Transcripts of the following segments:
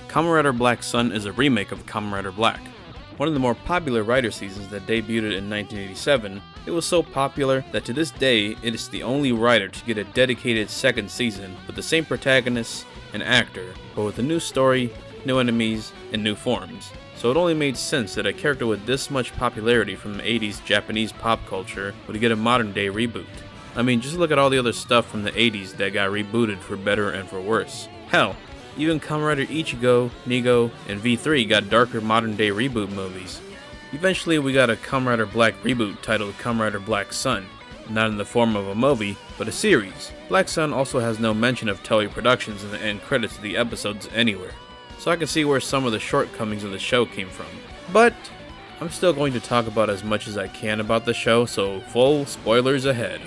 Kamen Rider Black Sun is a remake of Kamen Rider Black. One of the more popular Rider seasons that debuted in 1987, it was so popular that to this day it is the only Rider to get a dedicated second season with the same protagonist and actor, but with a new story, new enemies, and new forms. So it only made sense that a character with this much popularity from the 80s Japanese pop culture would get a modern day reboot. I mean, just look at all the other stuff from the 80s that got rebooted for better and for worse. Hell, even Kamen Rider Ichigo, Nigo, and V3 got darker modern day reboot movies. Eventually we got a Kamen Rider Black reboot titled Kamen Rider Black Sun, not in the form of a movie, but a series. Black Sun also has no mention of Toei Productions in the end credits of the episodes anywhere, so I can see where some of the shortcomings of the show came from. But I'm still going to talk about as much as I can about the show, so full spoilers ahead.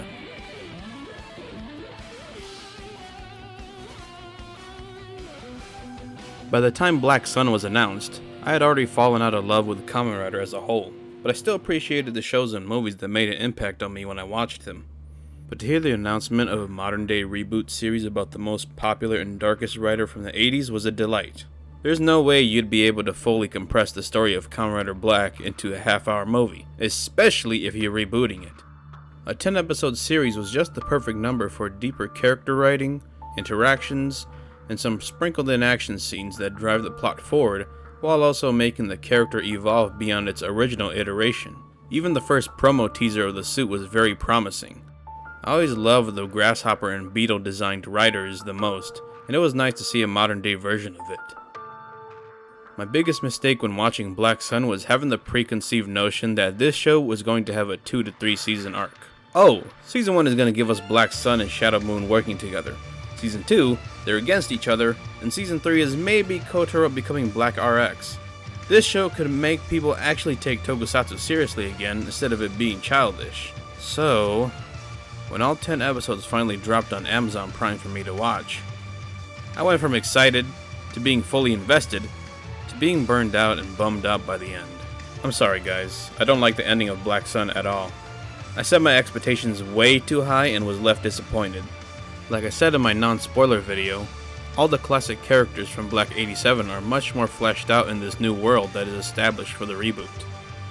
By the time Black Sun was announced, I had already fallen out of love with Kamen Rider as a whole, but I still appreciated the shows and movies that made an impact on me when I watched them. But to hear the announcement of a modern day reboot series about the most popular and darkest Rider from the 80s was a delight. There's no way you'd be able to fully compress the story of Kamen Rider Black into a half-hour movie, especially if you're rebooting it. A 10-episode series was just the perfect number for deeper character writing, interactions, and some sprinkled in action scenes that drive the plot forward while also making the character evolve beyond its original iteration. Even the first promo teaser of the suit was very promising. I always loved the grasshopper and beetle designed riders the most, and it was nice to see a modern day version of it. My biggest mistake when watching Black Sun was having the preconceived notion that this show was going to have a 2 to 3 season arc. Oh, season 1 is going to give us Black Sun and Shadow Moon working together. Season 2, they're against each other, and Season 3 is maybe Kotaro becoming Black RX. This show could make people actually take Tokusatsu seriously again instead of it being childish. So, when all 10 episodes finally dropped on Amazon Prime for me to watch, I went from excited, to being fully invested, to being burned out and bummed out by the end. I'm sorry guys, I don't like the ending of Black Sun at all. I set my expectations way too high and was left disappointed. Like I said in my non-spoiler video, all the classic characters from Black 87 are much more fleshed out in this new world that is established for the reboot.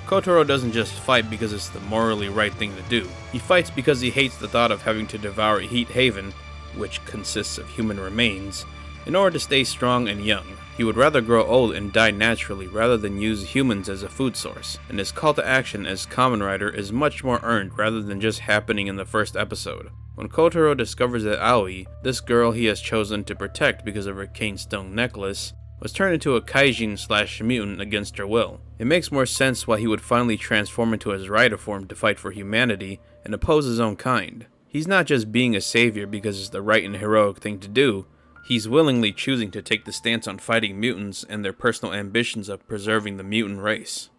Kotaro doesn't just fight because it's the morally right thing to do. He fights because he hates the thought of having to devour Heat Haven, which consists of human remains, in order to stay strong and young. He would rather grow old and die naturally rather than use humans as a food source, and his call to action as Kamen Rider is much more earned rather than just happening in the first episode. When Kotaro discovers that Aoi, this girl he has chosen to protect because of her cane stone necklace, was turned into a kaijin/mutant against her will, it makes more sense why he would finally transform into his rider form to fight for humanity and oppose his own kind. He's not just being a savior because it's the right and heroic thing to do, he's willingly choosing to take the stance on fighting mutants and their personal ambitions of preserving the mutant race.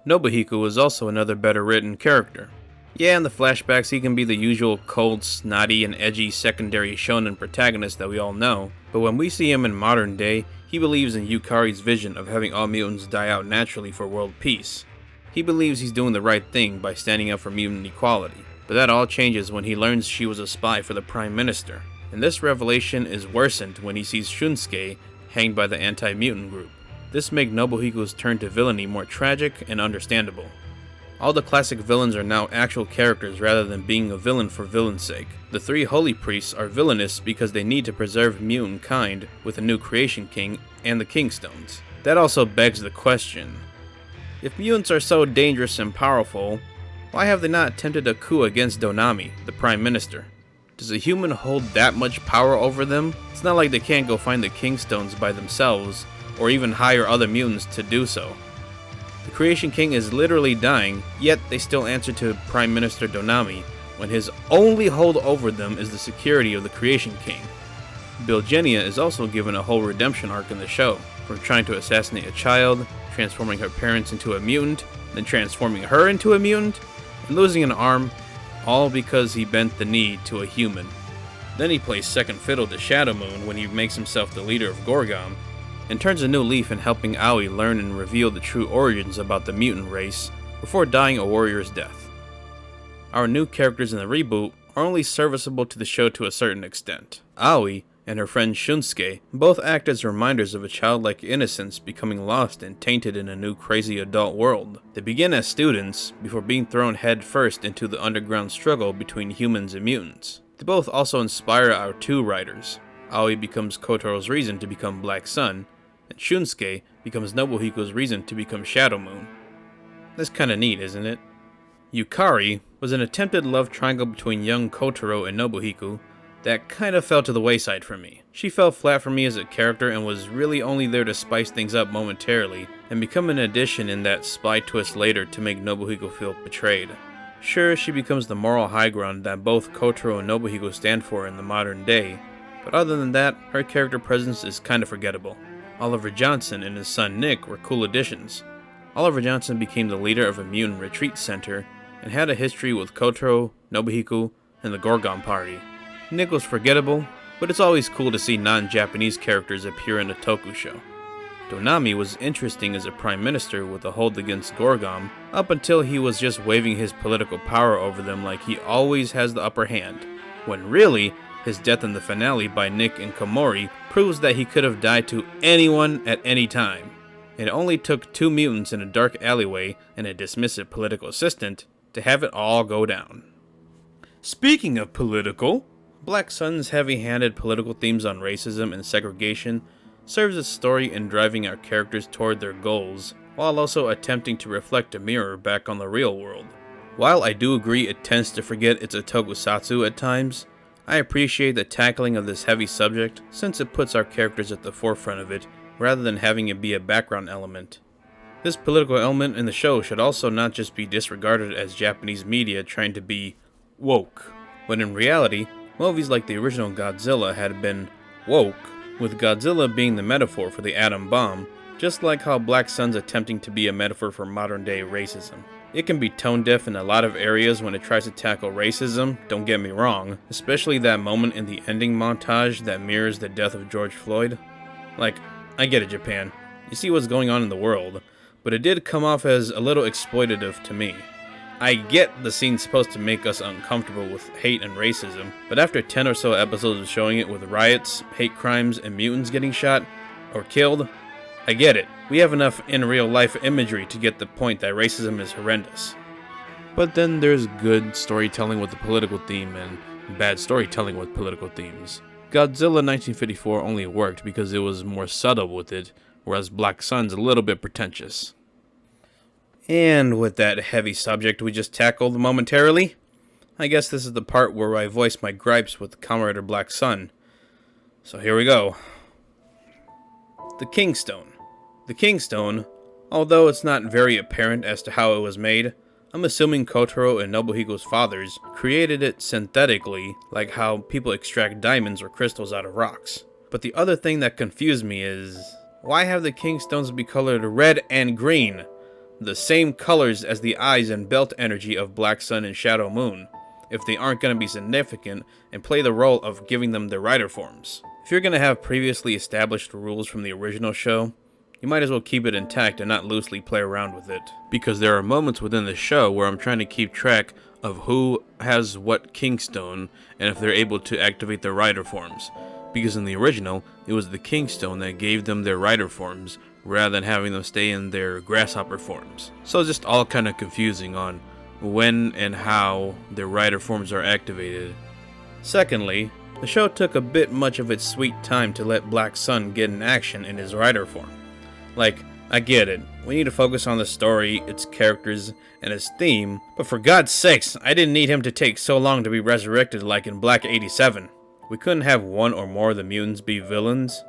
Nobuhiko is also another better written character. Yeah, in the flashbacks he can be the usual cold, snotty, and edgy secondary shonen protagonist that we all know, but when we see him in modern day, he believes in Yukari's vision of having all mutants die out naturally for world peace. He believes he's doing the right thing by standing up for mutant equality, but that all changes when he learns she was a spy for the Prime Minister, and this revelation is worsened when he sees Shunsuke hanged by the anti-mutant group. This makes Nobuhiko's turn to villainy more tragic and understandable. All the classic villains are now actual characters rather than being a villain for villain's sake. The 3 holy priests are villainous because they need to preserve mutant kind with a new creation king and the Kingstones. That also begs the question, if mutants are so dangerous and powerful, why have they not attempted a coup against Donami, the Prime Minister? Does a human hold that much power over them? It's not like they can't go find the Kingstones by themselves, or even hire other mutants to do so. The Creation King is literally dying, yet they still answer to Prime Minister Donami, when his only hold over them is the security of the Creation King. Bilgenia is also given a whole redemption arc in the show, from trying to assassinate a child, transforming her parents into a mutant, then transforming her into a mutant, and losing an arm, all because he bent the knee to a human. Then he plays second fiddle to Shadow Moon when he makes himself the leader of Gorgon, and turns a new leaf in helping Aoi learn and reveal the true origins about the mutant race before dying a warrior's death. Our new characters in the reboot are only serviceable to the show to a certain extent. Aoi and her friend Shunsuke both act as reminders of a childlike innocence becoming lost and tainted in a new crazy adult world. They begin as students before being thrown headfirst into the underground struggle between humans and mutants. They both also inspire our two writers. Aoi becomes Kotaro's reason to become Black Sun, and Shunsuke becomes Nobuhiko's reason to become Shadow Moon. That's kinda neat, isn't it? Yukari was an attempted love triangle between young Kotaro and Nobuhiko that kinda fell to the wayside for me. She fell flat for me as a character and was really only there to spice things up momentarily and become an addition in that spy twist later to make Nobuhiko feel betrayed. Sure, she becomes the moral high ground that both Kotaro and Nobuhiko stand for in the modern day, but other than that, her character presence is kinda forgettable. Oliver Johnson and his son Nick were cool additions. Oliver Johnson became the leader of a mutant retreat center and had a history with Kotaro, Nobuhiko, and the Gorgon Party. Nick was forgettable, but it's always cool to see non-Japanese characters appear in a toku show. Donami was interesting as a prime minister with a hold against Gorgon, up until he was just waving his political power over them like he always has the upper hand, when really, his death in the finale by Nick and Komori proves that he could have died to anyone at any time. It only took two mutants in a dark alleyway and a dismissive political assistant to have it all go down. Speaking of political, Black Sun's heavy-handed political themes on racism and segregation serves its story in driving our characters toward their goals, while also attempting to reflect a mirror back on the real world. While I do agree it tends to forget it's a tokusatsu at times, I appreciate the tackling of this heavy subject since it puts our characters at the forefront of it rather than having it be a background element. This political element in the show should also not just be disregarded as Japanese media trying to be woke, but in reality, movies like the original Godzilla had been woke, with Godzilla being the metaphor for the atom bomb, just like how Black Sun's attempting to be a metaphor for modern-day racism. It can be tone-deaf in a lot of areas when it tries to tackle racism, don't get me wrong, especially that moment in the ending montage that mirrors the death of George Floyd. Like, I get it, Japan. You see what's going on in the world, but it did come off as a little exploitative to me. I get the scene's supposed to make us uncomfortable with hate and racism, but after 10 or so episodes of showing it with riots, hate crimes, and mutants getting shot or killed, I get it. We have enough in real life imagery to get the point that racism is horrendous. But then there's good storytelling with the political theme and bad storytelling with political themes. Godzilla 1954 only worked because it was more subtle with it, whereas Black Sun's a little bit pretentious. And with that heavy subject we just tackled momentarily, I guess this is the part where I voice my gripes with Kamen Rider Black Sun. So here we go. The Kingstone. The Kingstone, although it's not very apparent as to how it was made, I'm assuming Kotaro and Nobuhiko's fathers created it synthetically, like how people extract diamonds or crystals out of rocks. But the other thing that confused me is, why have the Kingstones be colored red and green? The same colors as the eyes and belt energy of Black Sun and Shadow Moon, if they aren't going to be significant and play the role of giving them their rider forms. If you're going to have previously established rules from the original show, you might as well keep it intact and not loosely play around with it. Because there are moments within the show where I'm trying to keep track of who has what Kingstone and if they're able to activate their rider forms. Because in the original, it was the Kingstone that gave them their rider forms, rather than having them stay in their grasshopper forms. So it's just all kind of confusing on when and how their rider forms are activated. Secondly, the show took a bit much of its sweet time to let Black Sun get in action in his rider form. Like, I get it, we need to focus on the story, its characters, and its theme, but for God's sakes, I didn't need him to take so long to be resurrected like in Black 87. We couldn't have one or more of the mutants be villains.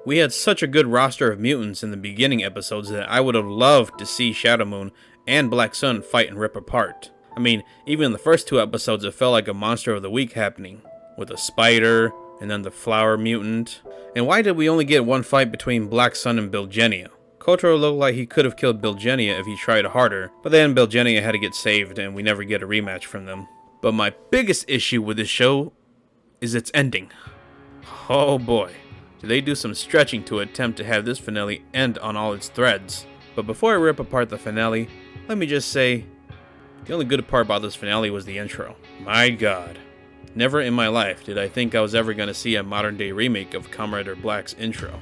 We had such a good roster of mutants in the beginning episodes that I would have loved to see Shadow Moon and Black Sun fight and rip apart. I mean, even in the first two episodes it felt like a Monster of the Week happening, with a spider, and then the flower mutant. And why did we only get one fight between Black Sun and Bilgenia? Kotaro looked like he could have killed Bilgenia if he tried harder, but then Bilgenia had to get saved and we never get a rematch from them. But my biggest issue with this show is its ending. Oh boy. They do some stretching to attempt to have this finale end on all its threads. But before I rip apart the finale, let me just say, the only good part about this finale was the intro. My god. Never in my life did I think I was ever going to see a modern day remake of Kamen Rider Black's intro.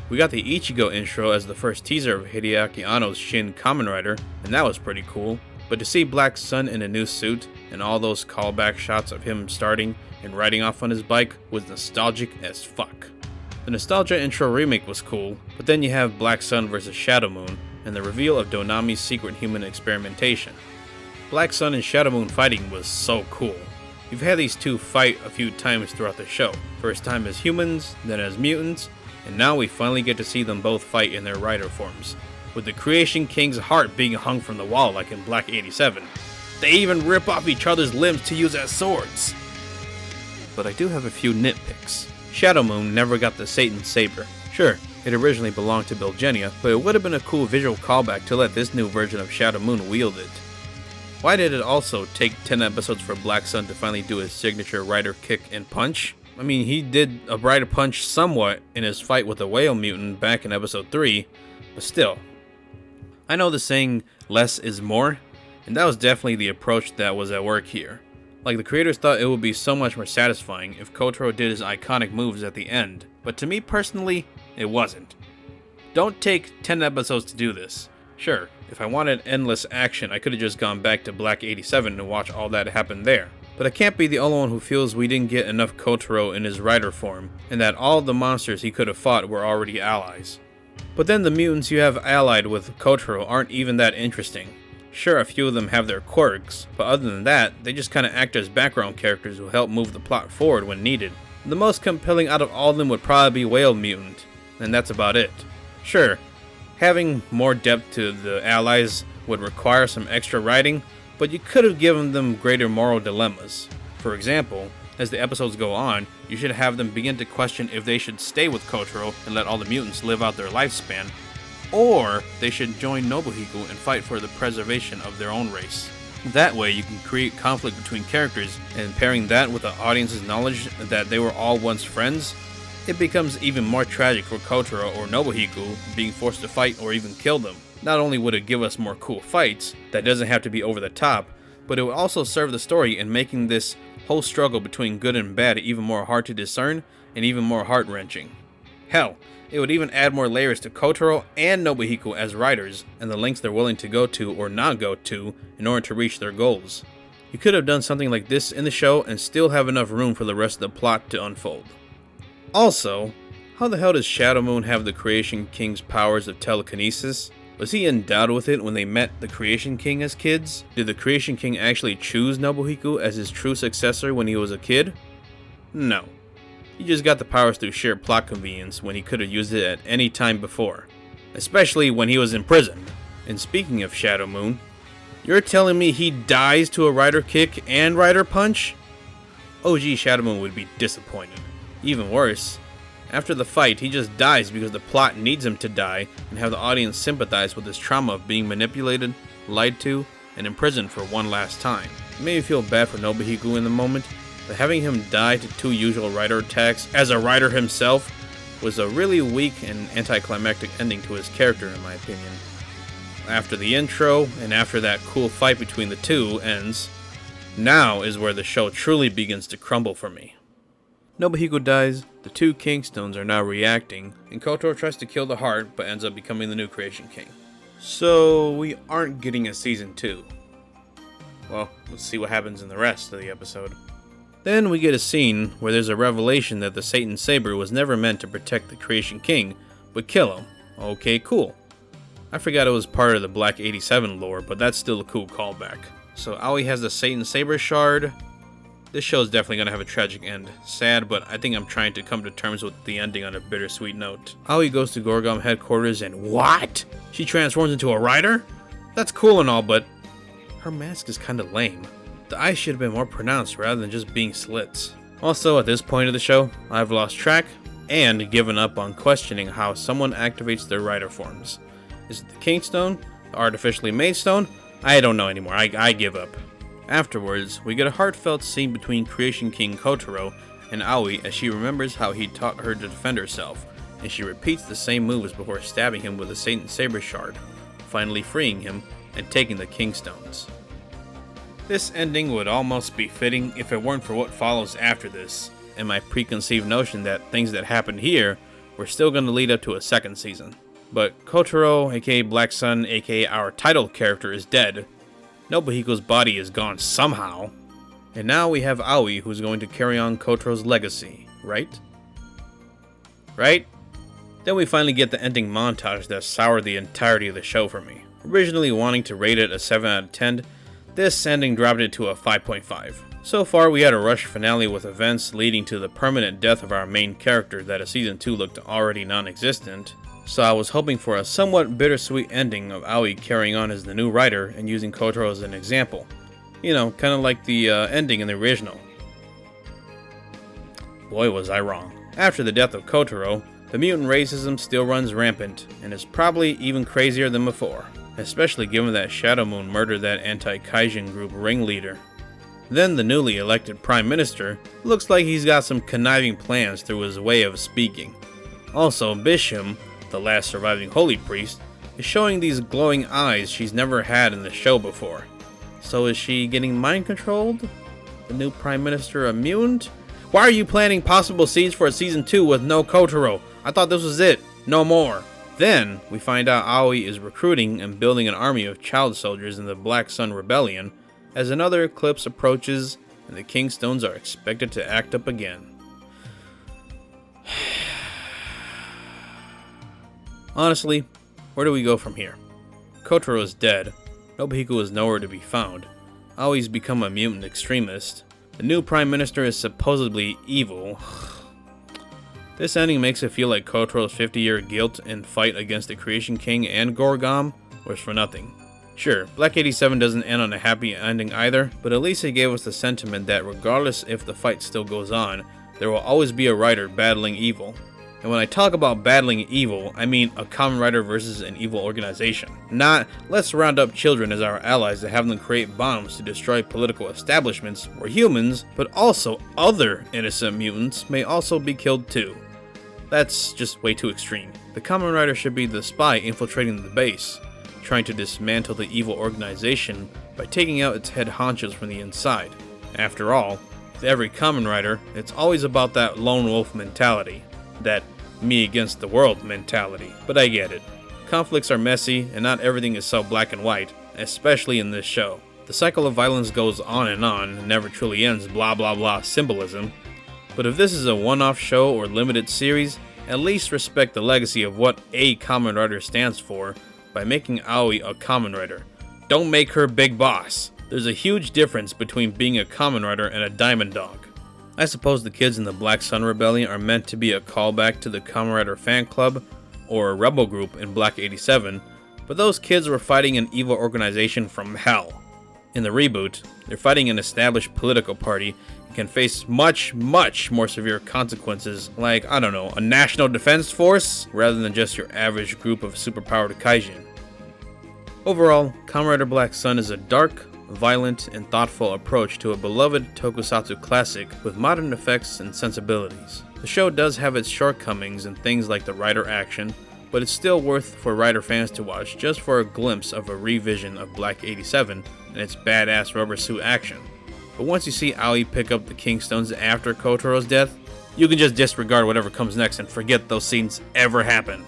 We got the Ichigo intro as the first teaser of Hideaki Anno's Shin Kamen Rider, and that was pretty cool. But to see Black's son in a new suit, and all those callback shots of him starting and riding off on his bike was nostalgic as fuck. The Nostalgia intro remake was cool, but then you have Black Sun vs Shadow Moon, and the reveal of Donami's secret human experimentation. Black Sun and Shadow Moon fighting was so cool. You've had these two fight a few times throughout the show, first time as humans, then as mutants, and now we finally get to see them both fight in their rider forms, with the Creation King's heart being hung from the wall like in Black 87. They even rip off each other's limbs to use as swords! But I do have a few nitpicks. Shadow Moon never got the Satan Saber. Sure, it originally belonged to Bilgenia, but it would have been a cool visual callback to let this new version of Shadow Moon wield it. Why did it also take 10 episodes for Black Sun to finally do his signature rider kick and punch? I mean, he did a rider punch somewhat in his fight with the whale mutant back in episode 3, but still. I know the saying, less is more, and that was definitely the approach that was at work here. Like, the creators thought it would be so much more satisfying if Kotaro did his iconic moves at the end, but to me personally, it wasn't. Don't take 10 episodes to do this. Sure, if I wanted endless action, I could have just gone back to Black 87 and watched all that happen there. But I can't be the only one who feels we didn't get enough Kotaro in his rider form, and that all the monsters he could have fought were already allies. But then the mutants you have allied with Kotaro aren't even that interesting. Sure, a few of them have their quirks, but other than that, they just kinda act as background characters who help move the plot forward when needed. The most compelling out of all of them would probably be Whale Mutant, and that's about it. Sure, having more depth to the allies would require some extra writing, but you could have given them greater moral dilemmas. For example, as the episodes go on, you should have them begin to question if they should stay with Kotaro and let all the mutants live out their lifespan, or they should join Nobuhiko and fight for the preservation of their own race. That way you can create conflict between characters, and pairing that with the audience's knowledge that they were all once friends, it becomes even more tragic for Kotaro or Nobuhiko being forced to fight or even kill them. Not only would it give us more cool fights, that doesn't have to be over the top, but it would also serve the story in making this whole struggle between good and bad even more hard to discern and even more heart-wrenching. Hell, it would even add more layers to Kotaro and Nobuhiko as writers, and the lengths they're willing to go to or not go to in order to reach their goals. You could have done something like this in the show and still have enough room for the rest of the plot to unfold. Also, how the hell does Shadow Moon have the Creation King's powers of telekinesis? Was he endowed with it when they met the Creation King as kids? Did the Creation King actually choose Nobuhiko as his true successor when he was a kid? No. He just got the powers through sheer plot convenience when he could have used it at any time before. Especially when he was in prison. And speaking of Shadow Moon, you're telling me he dies to a rider kick and rider punch? OG Shadow Moon would be disappointed. Even worse, after the fight, he just dies because the plot needs him to die and have the audience sympathize with his trauma of being manipulated, lied to, and imprisoned for one last time. It made me feel bad for Nobuhiko in the moment, but having him die to 2 usual rider attacks as a rider himself was a really weak and anticlimactic ending to his character in my opinion. After the intro, and after that cool fight between the two ends, now is where the show truly begins to crumble for me. Nobuhiko dies, the 2 Kingstones are now reacting, and Kotaro tries to kill the heart but ends up becoming the new Creation King. So we aren't getting a season 2. Well, let's see what happens in the rest of the episode. Then we get a scene where there's a revelation that the Satan Saber was never meant to protect the Creation King, but kill him. Okay, cool. I forgot it was part of the Black 87 lore, but that's still a cool callback. So Aoi has the Satan Saber shard. This show is definitely going to have a tragic end. Sad, but I think I'm trying to come to terms with the ending on a bittersweet note. Aoi goes to Gorgom headquarters and what? She transforms into a rider? That's cool and all, but her mask is kinda lame. The eyes should have been more pronounced rather than just being slits. Also, at this point of the show, I've lost track and given up on questioning how someone activates their rider forms. Is it the Kingstone? The artificially made stone? I don't know anymore. I give up. Afterwards, we get a heartfelt scene between Creation King Kotaro and Aoi as she remembers how he taught her to defend herself, and she repeats the same moves before stabbing him with a Satan Saber shard, finally freeing him and taking the King Stones. This ending would almost be fitting if it weren't for what follows after this, and my preconceived notion that things that happened here were still going to lead up to a second season. But Kotaro, aka Black Sun, aka our title character, is dead. Nobuhiko's body is gone somehow. And now we have Aoi who's going to carry on Kotaro's legacy, right? Right? Then we finally get the ending montage that soured the entirety of the show for me. Originally wanting to rate it a 7 out of 10, this ending dropped it to a 5.5. So far we had a rush finale with events leading to the permanent death of our main character that a season 2 looked already non-existent, so I was hoping for a somewhat bittersweet ending of Aoi carrying on as the new writer and using Kotaro as an example. You know, kind of like the ending in the original. Boy was I wrong. After the death of Kotaro, the mutant racism still runs rampant, and is probably even crazier than before, especially given that Shadow Moon murdered that anti-Kaijin group ringleader. Then the newly elected Prime Minister looks like he's got some conniving plans through his way of speaking. Also, Bisham, the last surviving holy priest, is showing these glowing eyes she's never had in the show before. So is she getting mind controlled? The new Prime Minister immune? Why are you planting possible seeds for a season 2 with no Kotaro? I thought this was it. No more. Then, we find out Aoi is recruiting and building an army of child soldiers in the Black Sun Rebellion, as another eclipse approaches and the King Stones are expected to act up again. Honestly, where do we go from here? Kotaro is dead, Nobuhiko is nowhere to be found, Aoi's become a mutant extremist, the new Prime Minister is supposedly evil. This ending makes it feel like Kotaro's 50-year guilt and fight against the Creation King and Gorgom was for nothing. Sure, Black 87 doesn't end on a happy ending either, but at least it gave us the sentiment that regardless if the fight still goes on, there will always be a writer battling evil. And when I talk about battling evil, I mean a Kamen Rider versus an evil organization. Not, let's round up children as our allies to have them create bombs to destroy political establishments where humans, but also other innocent mutants, may also be killed too. That's just way too extreme. The Kamen Rider should be the spy infiltrating the base, trying to dismantle the evil organization by taking out its head honchos from the inside. After all, with every Kamen Rider, it's always about that lone wolf mentality. That me against the world mentality. But I get it. Conflicts are messy, and not everything is so black and white, especially in this show. The cycle of violence goes on and never truly ends, blah blah blah symbolism. But if this is a one-off show or limited series, at least respect the legacy of what a Kamen Rider stands for by making Aoi a Kamen Rider. Don't make her Big Boss. There's a huge difference between being a Kamen Rider and a Diamond Dog. I suppose the kids in the Black Sun Rebellion are meant to be a callback to the Kamen Rider fan club or a rebel group in Black 87, but those kids were fighting an evil organization from hell. In the reboot, they're fighting an established political party and can face much more severe consequences like, I don't know, a national defense force rather than just your average group of superpowered kaijin. Overall, Kamen Rider Black Sun is a dark, violent, and thoughtful approach to a beloved tokusatsu classic with modern effects and sensibilities. The show does have its shortcomings in things like the Rider action, but it's still worth for Rider fans to watch just for a glimpse of a revision of Black 87 and its badass rubber suit action. But once you see Aoi pick up the King Stones after Kotaro's death, you can just disregard whatever comes next and forget those scenes ever happened.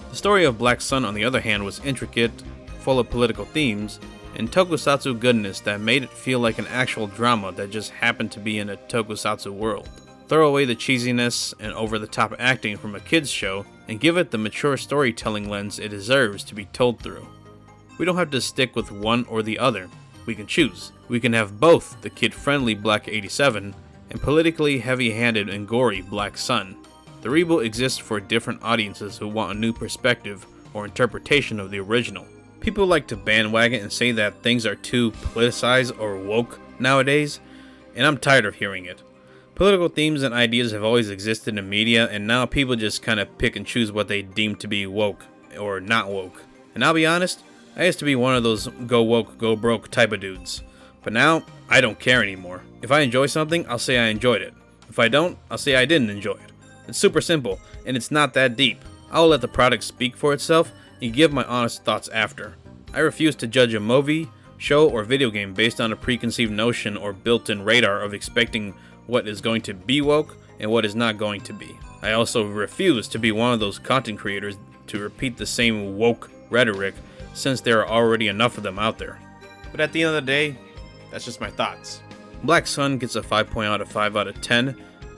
The story of Black Sun, on the other hand, was intricate, full of political themes, and tokusatsu goodness that made it feel like an actual drama that just happened to be in a tokusatsu world. Throw away the cheesiness and over-the-top acting from a kids show and give it the mature storytelling lens it deserves to be told through. We don't have to stick with one or the other. We can choose. We can have both the kid-friendly Black 87 and politically heavy-handed and gory Black Sun. The reboot exists for different audiences who want a new perspective or interpretation of the original. People like to bandwagon and say that things are too politicized or woke nowadays, and I'm tired of hearing it. Political themes and ideas have always existed in media, and now people just kind of pick and choose what they deem to be woke or not woke. And I'll be honest, I used to be one of those go woke, go broke type of dudes. But now, I don't care anymore. If I enjoy something, I'll say I enjoyed it. If I don't, I'll say I didn't enjoy it. It's super simple, and it's not that deep. I'll let the product speak for itself and give my honest thoughts after. I refuse to judge a movie, show, or video game based on a preconceived notion or built-in radar of expecting what is going to be woke and what is not going to be. I also refuse to be one of those content creators to repeat the same woke rhetoric since there are already enough of them out there. But at the end of the day, that's just my thoughts. Black Sun gets a 5.0 out of 5 out of 10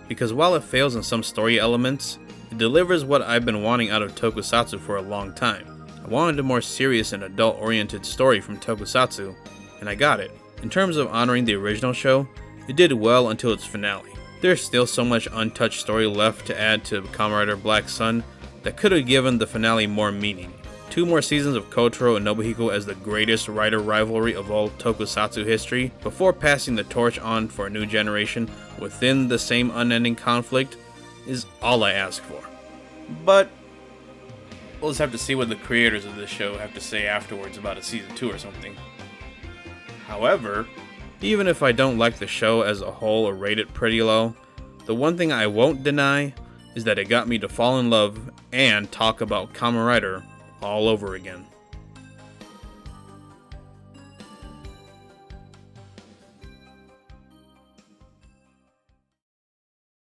because while it fails in some story elements, it delivers what I've been wanting out of tokusatsu for a long time. I wanted a more serious and adult-oriented story from tokusatsu, and I got it. In terms of honoring the original show, it did well until its finale. There's still so much untouched story left to add to Kamen Rider Black Sun that could have given the finale more meaning. 2 more seasons of Kotaro and Nobuhiko as the greatest rider rivalry of all tokusatsu history before passing the torch on for a new generation within the same unending conflict is all I ask for. But we'll just have to see what the creators of this show have to say afterwards about a season 2 or something. However, even if I don't like the show as a whole or rate it pretty low, the one thing I won't deny is that it got me to fall in love and talk about Kamen Rider all over again.